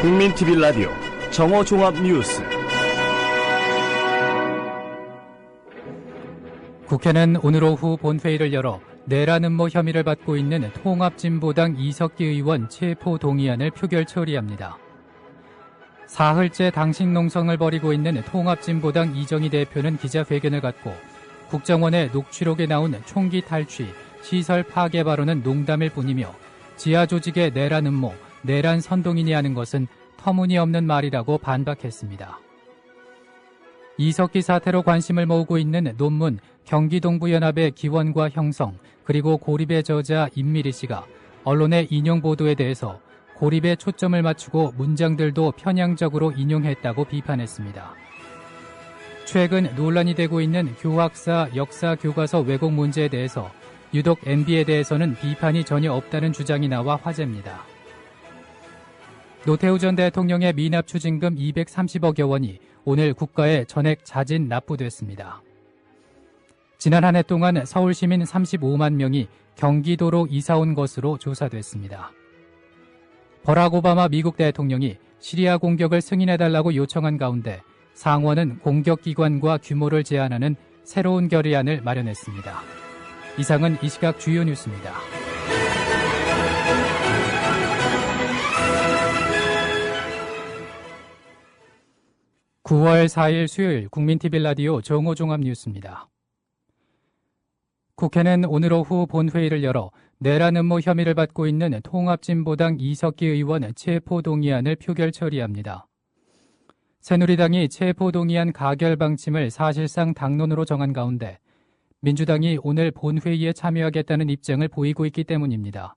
국민TV 라디오 정오종합뉴스. 국회는 오늘 오후 본회의를 열어 내란 음모 혐의를 받고 있는 통합진보당 이석기 의원 체포 동의안을 표결 처리합니다. 사흘째 당식 농성을 벌이고 있는 통합진보당 이정희 대표는 기자회견을 갖고 국정원의 녹취록에 나온 총기 탈취, 시설 파괴 발언은 농담일 뿐이며 지하 조직의 내란 음모, 내란 선동인이 하는 것은 터무니없는 말이라고 반박했습니다. 이석기 사태로 관심을 모으고 있는 논문 경기동부연합의 기원과 형성 그리고 고립의 저자 임미리 씨가 언론의 인용 보도에 대해서 고립에 초점을 맞추고 문장들도 편향적으로 인용했다고 비판했습니다. 최근 논란이 되고 있는 교학사 역사 교과서 왜곡 문제에 대해서 유독 MB에 대해서는 비판이 전혀 없다는 주장이 나와 화제입니다. 노태우 전 대통령의 미납 추징금 230억여 원이 오늘 국가에 전액 자진 납부됐습니다. 지난 한 해 동안 서울 시민 35만 명이 경기도로 이사온 것으로 조사됐습니다. 버락 오바마 미국 대통령이 시리아 공격을 승인해달라고 요청한 가운데 상원은 공격기관과 규모를 제한하는 새로운 결의안을 마련했습니다. 이상은 이 시각 주요 뉴스입니다. (9월 4일) 수요일 국민TV 라디오 정오종합뉴스입니다. 국회는 오늘 오후 본회의를 열어 내란 음모 혐의를 받고 있는 통합진보당 이석기 의원 체포 동의안을 표결 처리합니다. 새누리당이 체포 동의안 가결 방침을 사실상 당론으로 정한 가운데 민주당이 오늘 본회의에 참여하겠다는 입장을 보이고 있기 때문입니다.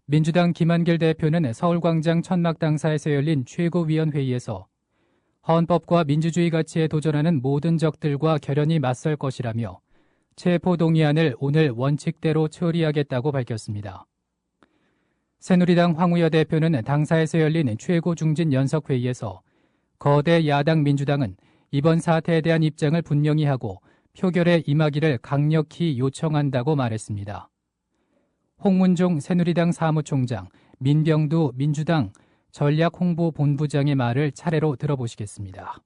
민주당 김한길 대표는 서울광장 천막당사에서 열린 최고위원회의에서 헌법과 민주주의 가치에 도전하는 모든 적들과 결연히 맞설 것이라며 체포동의안을 오늘 원칙대로 처리하겠다고 밝혔습니다. 새누리당 황우여 대표는 당사에서 열린 최고중진연석회의에서 거대 야당 민주당은 이번 사태에 대한 입장을 분명히 하고 표결에 임하기를 강력히 요청한다고 말했습니다. 홍문종 새누리당 사무총장, 민병두 민주당 전략홍보본부장의 말을 차례로 들어보시겠습니다.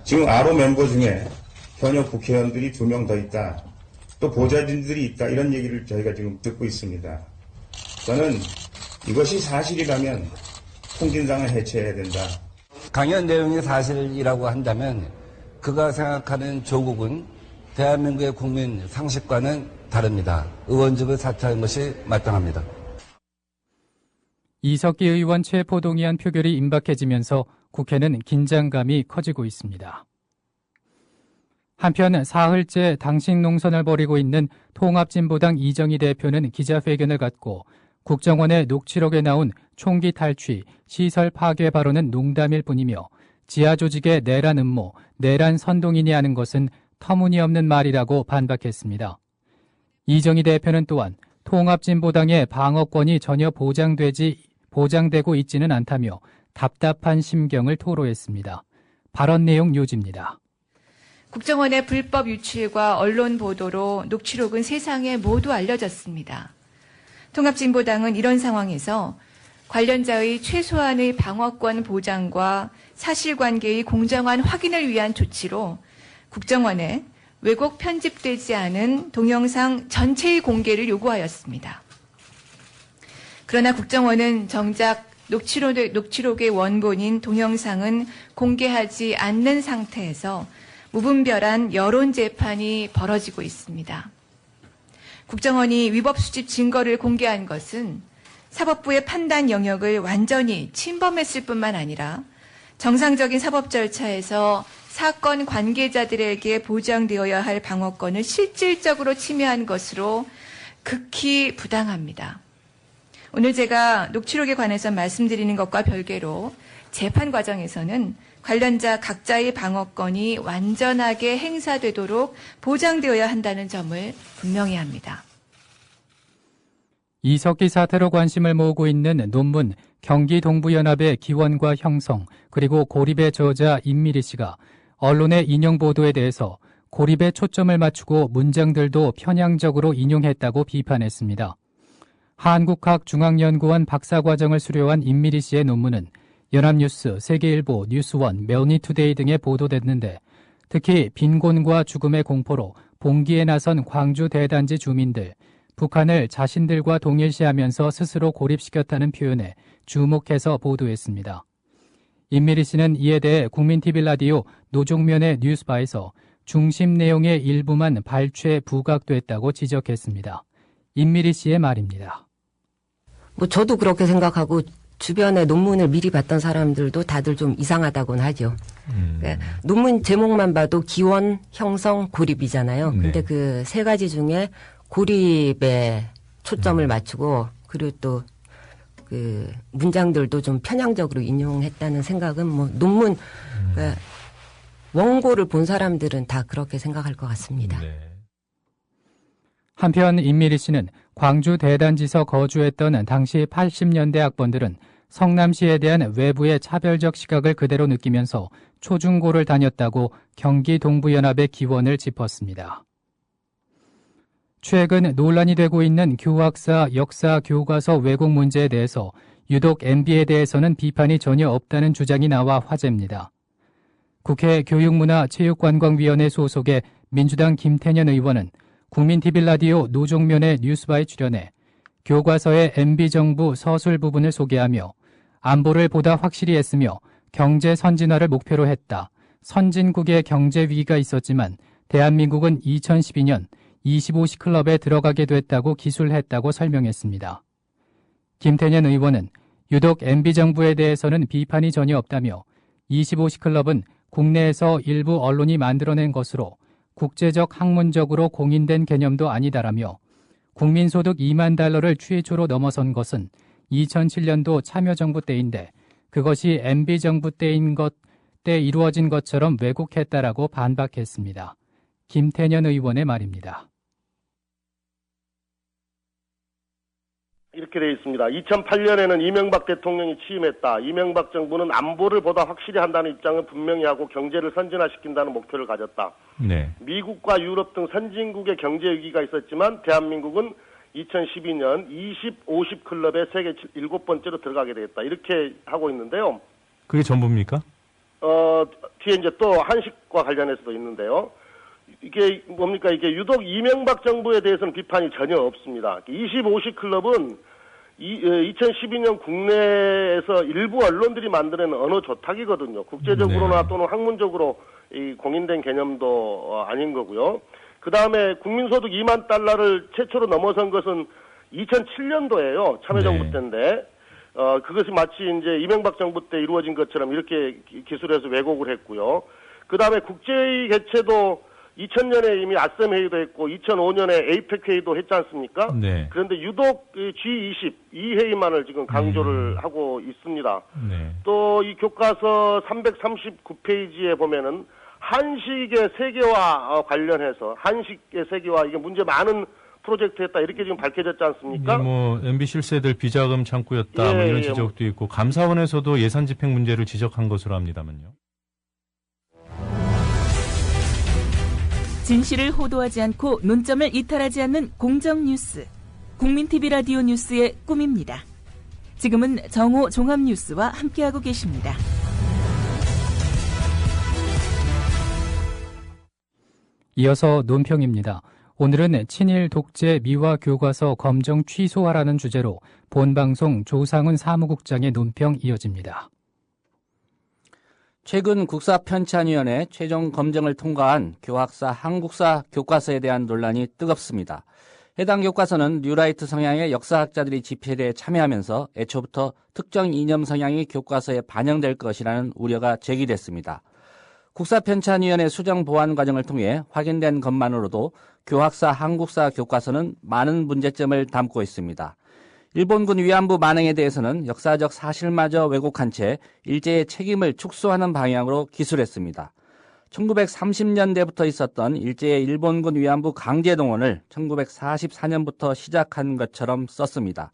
지금 아로 멤버 중에 현역 국회의원들이 2명 더 있다. 또 보좌진들이 있다. 이런 얘기를 저희가 지금 듣고 있습니다. 저는 이것이 사실이라면 통진당을 해체해야 된다. 강연 내용이 사실이라고 한다면 그가 생각하는 조국은 대한민국의 국민 상식과는 다릅니다. 의원직을 사퇴하는 것이 마땅합니다. 이석기 의원 체포동의안 표결이 임박해지면서 국회는 긴장감이 커지고 있습니다. 한편 사흘째 당식 농선을 벌이고 있는 통합진보당 이정희 대표는 기자회견을 갖고 국정원의 녹취록에 나온 총기 탈취, 시설 파괴 발언은 농담일 뿐이며 지하 조직의 내란 음모, 내란 선동인이 하는 것은 터무니없는 말이라고 반박했습니다. 이정희 대표는 또한 통합진보당의 방어권이 전혀 보장되고 있지는 않다며 답답한 심경을 토로했습니다. 발언 내용 요지입니다. 국정원의 불법 유출과 언론 보도로 녹취록은 세상에 모두 알려졌습니다. 통합진보당은 이런 상황에서 관련자의 최소한의 방어권 보장과 사실관계의 공정한 확인을 위한 조치로 국정원에 왜곡 편집되지 않은 동영상 전체의 공개를 요구하였습니다. 그러나 국정원은 정작 녹취록의 원본인 동영상은 공개하지 않는 상태에서 무분별한 여론 재판이 벌어지고 있습니다. 국정원이 위법 수집 증거를 공개한 것은 사법부의 판단 영역을 완전히 침범했을 뿐만 아니라 정상적인 사법 절차에서 사건 관계자들에게 보장되어야 할 방어권을 실질적으로 침해한 것으로 극히 부당합니다. 오늘 제가 녹취록에 관해서 말씀드리는 것과 별개로 재판 과정에서는 관련자 각자의 방어권이 완전하게 행사되도록 보장되어야 한다는 점을 분명히 합니다. 이석기 사태로 관심을 모으고 있는 논문 경기동부연합의 기원과 형성 그리고 고립의 저자 임미리 씨가 언론의 인용 보도에 대해서 고립에 초점을 맞추고 문장들도 편향적으로 인용했다고 비판했습니다. 한국학중앙연구원 박사과정을 수료한 임미리 씨의 논문은 연합뉴스, 세계일보, 뉴스원, 머니투데이 등에 보도됐는데 특히 빈곤과 죽음의 공포로 봉기에 나선 광주 대단지 주민들, 북한을 자신들과 동일시하면서 스스로 고립시켰다는 표현에 주목해서 보도했습니다. 임미리 씨는 이에 대해 국민TV 라디오 노종면의 뉴스바에서 중심 내용의 일부만 발췌 부각됐다고 지적했습니다. 임미리 씨의 말입니다. 저도 그렇게 생각하고 주변에 논문을 미리 봤던 사람들도 다들 좀 이상하다고는 하죠. 그러니까 논문 제목만 봐도 기원, 형성, 고립이잖아요. 근데 그 세 가지 중에 고립에 초점을 맞추고 그리고 또 그 문장들도 좀 편향적으로 인용했다는 생각은 논문 그러니까 원고를 본 사람들은 다 그렇게 생각할 것 같습니다. 네. 한편 임미리 씨는 광주 대단지서 거주했던 당시 80년대 학번들은 성남시에 대한 외부의 차별적 시각을 그대로 느끼면서 초중고를 다녔다고 경기 동부연합의 기원을 짚었습니다. 최근 논란이 되고 있는 교학사 역사 교과서 왜곡 문제에 대해서 유독 MB에 대해서는 비판이 전혀 없다는 주장이 나와 화제입니다. 국회 교육문화체육관광위원회 소속의 민주당 김태년 의원은 국민TV 라디오 노종면의 뉴스바에 출연해 교과서의 MB정부 서술 부분을 소개하며 안보를 보다 확실히 했으며 경제 선진화를 목표로 했다. 선진국의 경제 위기가 있었지만 대한민국은 2012년 25시 클럽에 들어가게 됐다고 기술했다고 설명했습니다. 김태년 의원은 유독 MB정부에 대해서는 비판이 전혀 없다며 25시 클럽은 국내에서 일부 언론이 만들어낸 것으로 국제적 학문적으로 공인된 개념도 아니다라며 국민소득 2만 달러를 최초로 넘어선 것은 2007년도 참여정부 때인데 그것이 MB정부 때인 때 이루어진 것처럼 왜곡했다라고 반박했습니다. 김태년 의원의 말입니다. 이렇게 되어 있습니다. 2008년에는 이명박 대통령이 취임했다. 이명박 정부는 안보를 보다 확실히 한다는 입장을 분명히 하고 경제를 선진화시킨다는 목표를 가졌다. 네. 미국과 유럽 등 선진국의 경제 위기가 있었지만 대한민국은 2012년 50 클럽에 세계 7번째로 들어가게 되었다. 이렇게 하고 있는데요. 그게 전부입니까? 뒤에 이제 또 한식과 관련해서도 있는데요. 이게 뭡니까? 이게 유독 이명박 정부에 대해서는 비판이 전혀 없습니다. 50 클럽은 2012년 국내에서 일부 언론들이 만드는 언어 조탁이거든요. 국제적으로나 또는 학문적으로 공인된 개념도 아닌 거고요. 그 다음에 국민소득 2만 달러를 최초로 넘어선 것은 2007년도예요. 참여정부 때인데, 그것이 마치 이제 이명박 정부 때 이루어진 것처럼 이렇게 기술해서 왜곡을 했고요. 그 다음에 국제회의 개최도 2000년에 이미 아셈 회의도 했고 2005년에 에이펙 회의도 했지 않습니까? 네. 그런데 유독 G20 이 회의만을 지금 강조를 하고 있습니다. 네. 또 이 교과서 339페이지에 보면은 한식의 세계화 관련해서 한식의 세계화 이게 문제 많은 프로젝트였다 이렇게 지금 밝혀졌지 않습니까? MB 실세들 비자금 창구였다 뭐 이런 지적도 있고 감사원에서도 예산 집행 문제를 지적한 것으로 합니다만요. 진실을 호도하지 않고 논점을 이탈하지 않는 공정 뉴스. 국민TV 라디오 뉴스의 꿈입니다. 지금은 정호 종합뉴스와 함께하고 계십니다. 이어서 논평입니다. 오늘은 친일 독재 미화 교과서 검정 취소하라는 주제로 본방송 조상훈 사무국장의 논평 이어집니다. 최근 국사편찬위원회 최종 검증을 통과한 교학사 한국사 교과서에 대한 논란이 뜨겁습니다. 해당 교과서는 뉴라이트 성향의 역사학자들이 집필에 참여하면서 애초부터 특정 이념 성향이 교과서에 반영될 것이라는 우려가 제기됐습니다. 국사편찬위원회 수정 보완 과정을 통해 확인된 것만으로도 교학사 한국사 교과서는 많은 문제점을 담고 있습니다. 일본군 위안부 만행에 대해서는 역사적 사실마저 왜곡한 채 일제의 책임을 축소하는 방향으로 기술했습니다. 1930년대부터 있었던 일제의 일본군 위안부 강제 동원을 1944년부터 시작한 것처럼 썼습니다.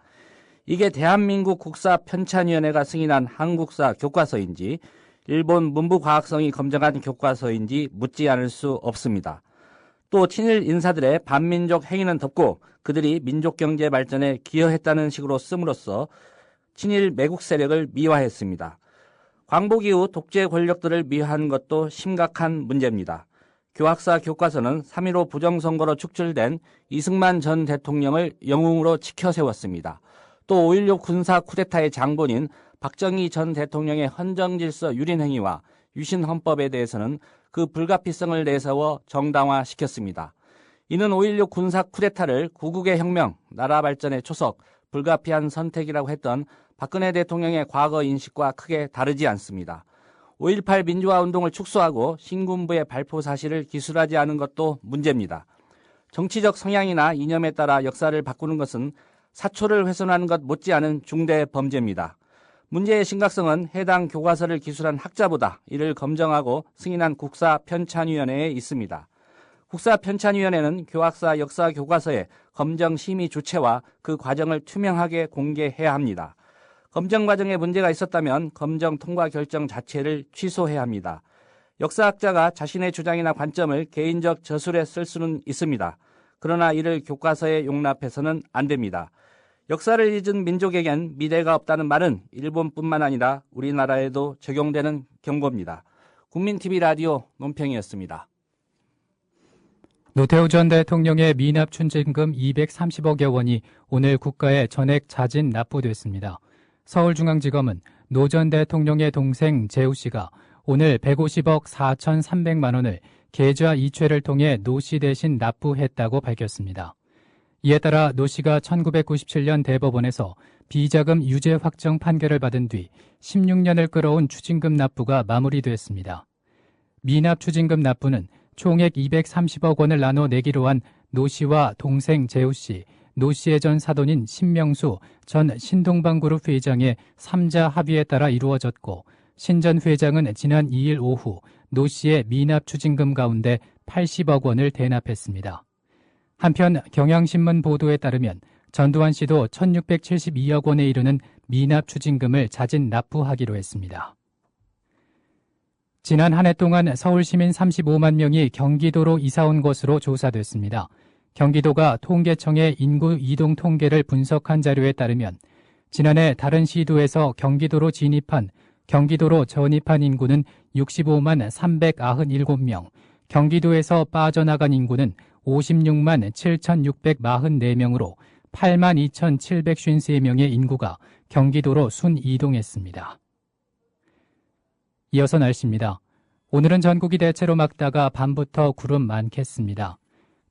이게 대한민국 국사편찬위원회가 승인한 한국사 교과서인지 일본 문부과학성이 검증한 교과서인지 묻지 않을 수 없습니다. 또 친일 인사들의 반민족 행위는 덮고 그들이 민족 경제 발전에 기여했다는 식으로 씀으로써 친일 매국 세력을 미화했습니다. 광복 이후 독재 권력들을 미화한 것도 심각한 문제입니다. 교학사 교과서는 3.15 부정선거로 축출된 이승만 전 대통령을 영웅으로 치켜세웠습니다. 또 5.16 군사 쿠데타의 장본인 박정희 전 대통령의 헌정질서 유린 행위와 유신 헌법에 대해서는 그 불가피성을 내세워 정당화시켰습니다. 이는 5.16 군사 쿠데타를 구국의 혁명, 나라 발전의 초석, 불가피한 선택이라고 했던 박근혜 대통령의 과거 인식과 크게 다르지 않습니다. 5.18 민주화 운동을 축소하고 신군부의 발포 사실을 기술하지 않은 것도 문제입니다. 정치적 성향이나 이념에 따라 역사를 바꾸는 것은 사초를 훼손하는 것 못지않은 중대 범죄입니다. 문제의 심각성은 해당 교과서를 기술한 학자보다 이를 검증하고 승인한 국사편찬위원회에 있습니다. 국사편찬위원회는 교학사 역사 교과서의 검정 심의 주체와 그 과정을 투명하게 공개해야 합니다. 검정 과정에 문제가 있었다면 검정 통과 결정 자체를 취소해야 합니다. 역사학자가 자신의 주장이나 관점을 개인적 저술에 쓸 수는 있습니다. 그러나 이를 교과서에 용납해서는 안 됩니다. 역사를 잊은 민족에겐 미래가 없다는 말은 일본뿐만 아니라 우리나라에도 적용되는 경고입니다. 국민TV 라디오 논평이었습니다. 노태우 전 대통령의 미납 추징금 230억여 원이 오늘 국가에 전액 자진 납부됐습니다. 서울중앙지검은 노 전 대통령의 동생 재우 씨가 오늘 150억 4,300만 원을 계좌 이체를 통해 노 씨 대신 납부했다고 밝혔습니다. 이에 따라 노 씨가 1997년 대법원에서 비자금 유죄 확정 판결을 받은 뒤 16년을 끌어온 추징금 납부가 마무리됐습니다. 미납 추징금 납부는 총액 230억 원을 나눠 내기로 한 노 씨와 동생 재우 씨, 노 씨의 전 사돈인 신명수 전 신동방그룹 회장의 3자 합의에 따라 이루어졌고 신 전 회장은 지난 2일 오후 노 씨의 미납 추징금 가운데 80억 원을 대납했습니다. 한편 경향신문 보도에 따르면 전두환 씨도 1,672억 원에 이르는 미납 추징금을 자진 납부하기로 했습니다. 지난 한 해 동안 서울 시민 35만 명이 경기도로 이사온 것으로 조사됐습니다. 경기도가 통계청의 인구 이동 통계를 분석한 자료에 따르면 지난해 다른 시도에서 경기도로 전입한 인구는 65만 397명, 경기도에서 빠져나간 인구는 56만 7,644명으로 8만 2,753명의 인구가 경기도로 순이동했습니다. 이어서 날씨입니다. 오늘은 전국이 대체로 맑다가 밤부터 구름 많겠습니다.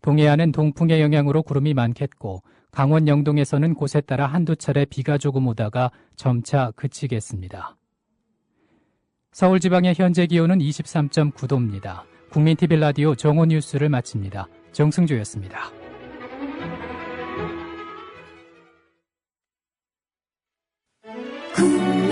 동해안은 동풍의 영향으로 구름이 많겠고 강원 영동에서는 곳에 따라 한두 차례 비가 조금 오다가 점차 그치겠습니다. 서울 지방의 현재 기온은 23.9도입니다. 국민TV 라디오 정오 뉴스를 마칩니다. 정승주였습니다. 국민TV